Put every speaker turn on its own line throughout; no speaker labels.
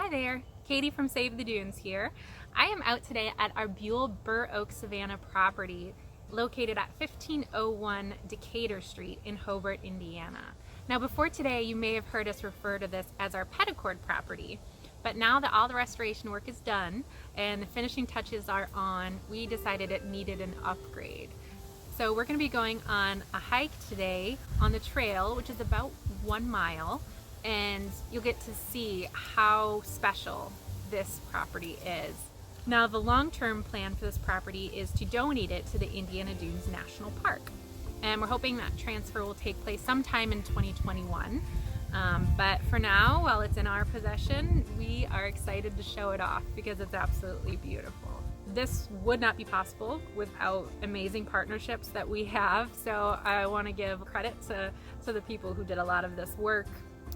Hi there, Katie from Save the Dunes here. I am out today at our Buell Bur Oak Savanna property located at 1501 Decatur Street in Hobart, Indiana. Now before today you may have heard us refer to this as our Petticord property, but now that all the restoration work is done and the finishing touches are on, we decided it needed an upgrade. So we're going to be going on a hike today on the trail, which is about 1 mile, and you'll get to see how special this property is. Now the long-term plan for this property is to donate it to the Indiana Dunes National Park, and we're hoping that transfer will take place sometime in 2021. But for now, while it's in our possession, we are excited to show it off because it's absolutely beautiful. This would not be possible without amazing partnerships that we have, so I want to give credit to the people who did a lot of this work,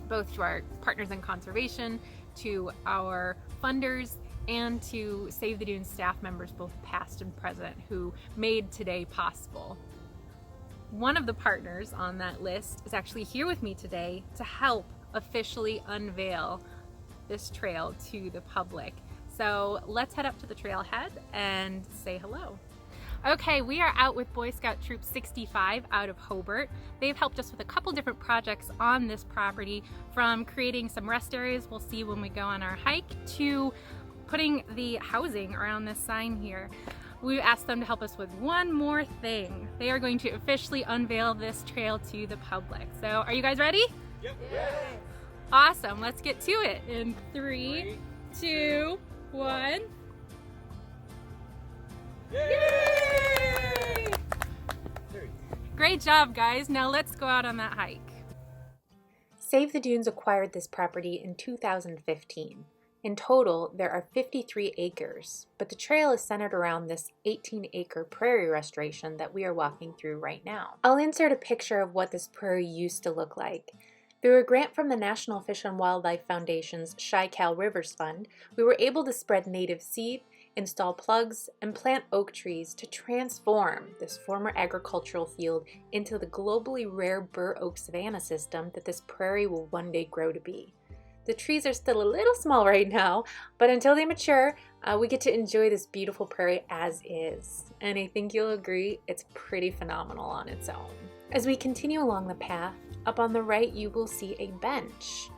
both to our partners in conservation, to our funders, and to Save the Dunes staff members, both past and present, who made today possible. One of the partners on that list is actually here with me today to help officially unveil this trail to the public. So let's head up to the trailhead and say hello. Okay, we are out with Boy Scout Troop 65 out of Hobart. They've helped us with a couple different projects on this property, from creating some rest areas we'll see when we go on our hike, to putting the housing around this sign here. We asked them to help us with one more thing. They are going to officially unveil this trail to the public. So are you guys ready?
Yep. Yes.
Awesome, let's get to it. In 3, 2, 1.
Yay!
Great job, guys. Now let's go out on that hike. Save the Dunes acquired this property in 2015. In total, there are 53 acres, but the trail is centered around this 18-acre prairie restoration that we are walking through right now. I'll insert a picture of what this prairie used to look like. Through a grant from the National Fish and Wildlife Foundation's Chi-Cal Rivers Fund, we were able to spread native seed, install plugs, and plant oak trees to transform this former agricultural field into the globally rare bur oak savanna system that this prairie will one day grow to be. The trees are still a little small right now, but until they mature, we get to enjoy this beautiful prairie as is. And I think you'll agree it's pretty phenomenal on its own. As we continue along the path, up on the right you will see a bench.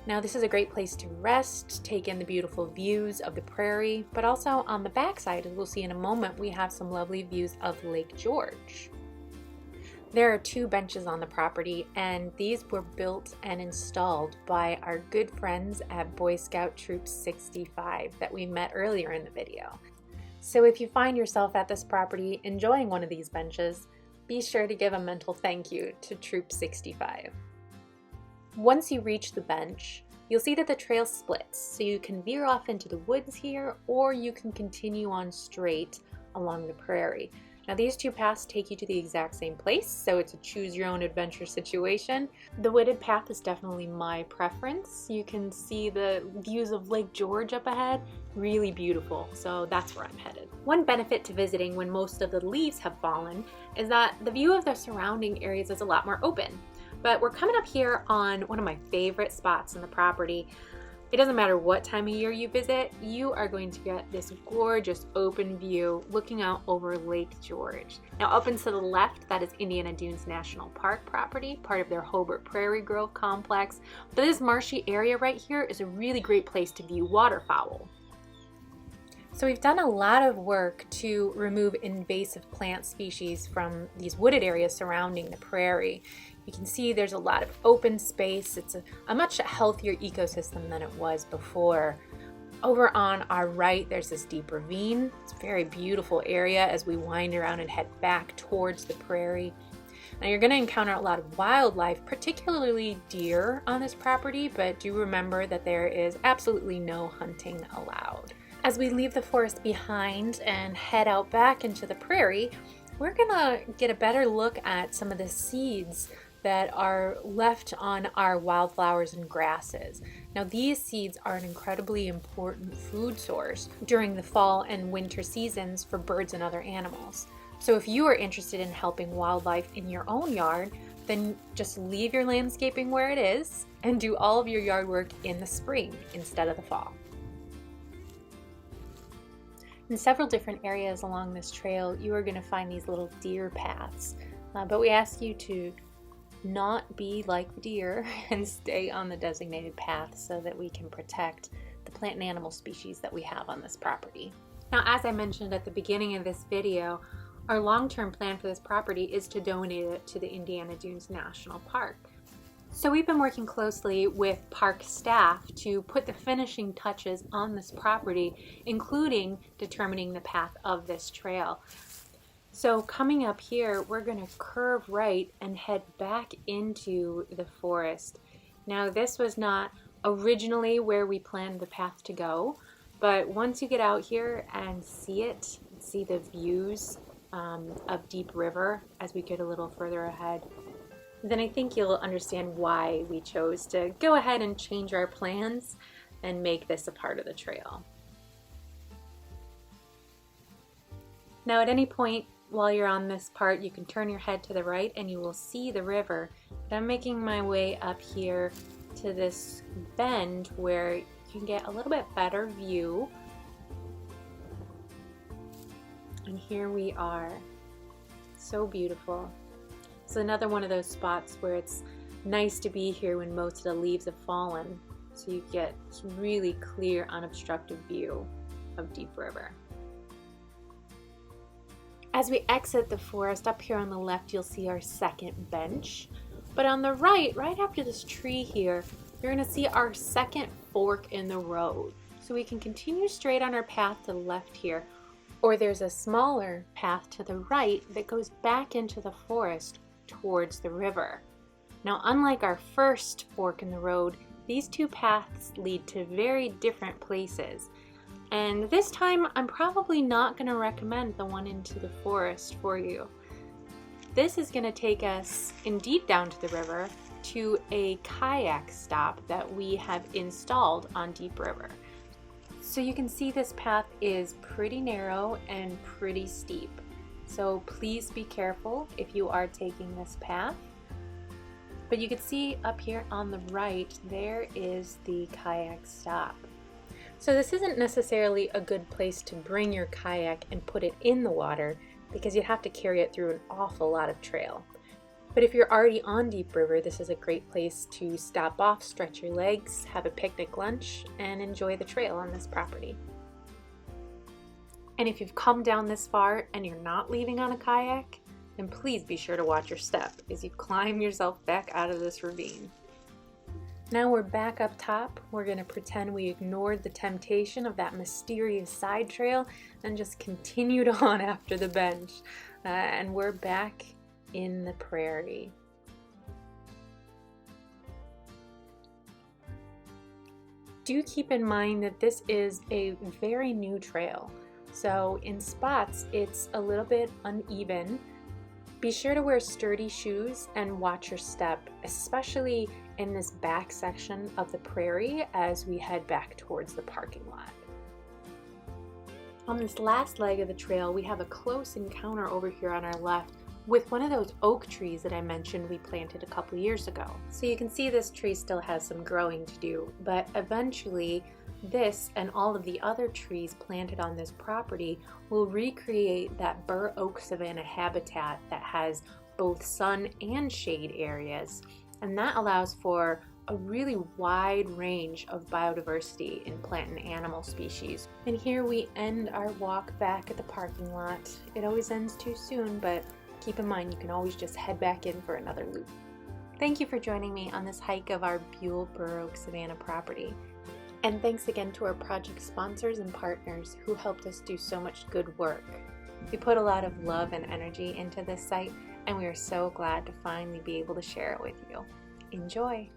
Now this is a great place to rest, take in the beautiful views of the prairie, but also on the backside, as we'll see in a moment, we have some lovely views of Lake George. There are 2 benches on the property, and these were built and installed by our good friends at Boy Scout Troop 65 that we met earlier in the video. So if you find yourself at this property enjoying one of these benches, be sure to give a mental thank you to Troop 65. Once you reach the bench, you'll see that the trail splits, so you can veer off into the woods here, or you can continue on straight along the prairie. Now these 2 paths take you to the exact same place, so it's a choose your own adventure situation. The wooded path is definitely my preference. You can see the views of Lake George up ahead, really beautiful, so that's where I'm headed. One benefit to visiting when most of the leaves have fallen is that the view of the surrounding areas is a lot more open. But we're coming up here on one of my favorite spots in the property. It doesn't matter what time of year you visit, you are going to get this gorgeous open view looking out over Lake George. Now up and to the left, that is Indiana Dunes National Park property, part of their Hobart Prairie Grove complex. But this marshy area right here is a really great place to view waterfowl. So we've done a lot of work to remove invasive plant species from these wooded areas surrounding the prairie. You can see there's a lot of open space. It's a much healthier ecosystem than it was before. Over on our right, there's this deep ravine. It's a very beautiful area as we wind around and head back towards the prairie. Now you're going to encounter a lot of wildlife, particularly deer on this property, but do remember that there is absolutely no hunting allowed. As we leave the forest behind and head out back into the prairie, we're gonna get a better look at some of the seeds that are left on our wildflowers and grasses. Now these seeds are an incredibly important food source during the fall and winter seasons for birds and other animals. So if you are interested in helping wildlife in your own yard, then just leave your landscaping where it is and do all of your yard work in the spring instead of the fall. In several different areas along this trail, you are going to find these little deer paths, but we ask you to not be like the deer and stay on the designated path so that we can protect the plant and animal species that we have on this property. Now, as I mentioned at the beginning of this video, our long-term plan for this property is to donate it to the Indiana Dunes National Park. So we've been working closely with park staff to put the finishing touches on this property, including determining the path of this trail. So coming up here, we're going to curve right and head back into the forest. Now, this was not originally where we planned the path to go, but once you get out here and see it, see the views of Deep River as we get a little further ahead, then I think you'll understand why we chose to go ahead and change our plans and make this a part of the trail. Now, at any point while you're on this part, you can turn your head to the right and you will see the river. But I'm making my way up here to this bend where you can get a little bit better view. And here we are. So beautiful. It's another one of those spots where it's nice to be here when most of the leaves have fallen, so you get this really clear, unobstructed view of Deep River. As we exit the forest, up here on the left, you'll see our second bench. But on the right after this tree here, you're going to see our second fork in the road. So we can continue straight on our path to the left here, or there's a smaller path to the right that goes back into the forest towards the river. Now, unlike our first fork in the road, these two paths lead to very different places. And this time, I'm probably not going to recommend the one into the forest for you. This is going to take us indeed down to the river to a kayak stop that we have installed on Deep River. So you can see this path is pretty narrow and pretty steep. So please be careful if you are taking this path. But you can see up here on the right, there is the kayak stop. So this isn't necessarily a good place to bring your kayak and put it in the water because you'd have to carry it through an awful lot of trail. But if you're already on Deep River, this is a great place to stop off, stretch your legs, have a picnic lunch, and enjoy the trail on this property. And if you've come down this far and you're not leaving on a kayak, then please be sure to watch your step as you climb yourself back out of this ravine. Now we're back up top. We're going to pretend we ignored the temptation of that mysterious side trail and just continued on after the bench. And we're back in the prairie. Do keep in mind that this is a very new trail. So in spots, it's a little bit uneven. Be sure to wear sturdy shoes and watch your step, especially in this back section of the prairie as we head back towards the parking lot. On this last leg of the trail, we have a close encounter over here on our left with one of those oak trees that I mentioned we planted a couple years ago. So you can see this tree still has some growing to do, but eventually this and all of the other trees planted on this property will recreate that bur oak savanna habitat that has both sun and shade areas, and that allows for a really wide range of biodiversity in plant and animal species. And here we end our walk back at the parking lot. It always ends too soon, but keep in mind you can always just head back in for another loop. Thank you for joining me on this hike of our Buell bur oak savanna property. And thanks again to our project sponsors and partners who helped us do so much good work. We put a lot of love and energy into this site, and we are so glad to finally be able to share it with you. Enjoy!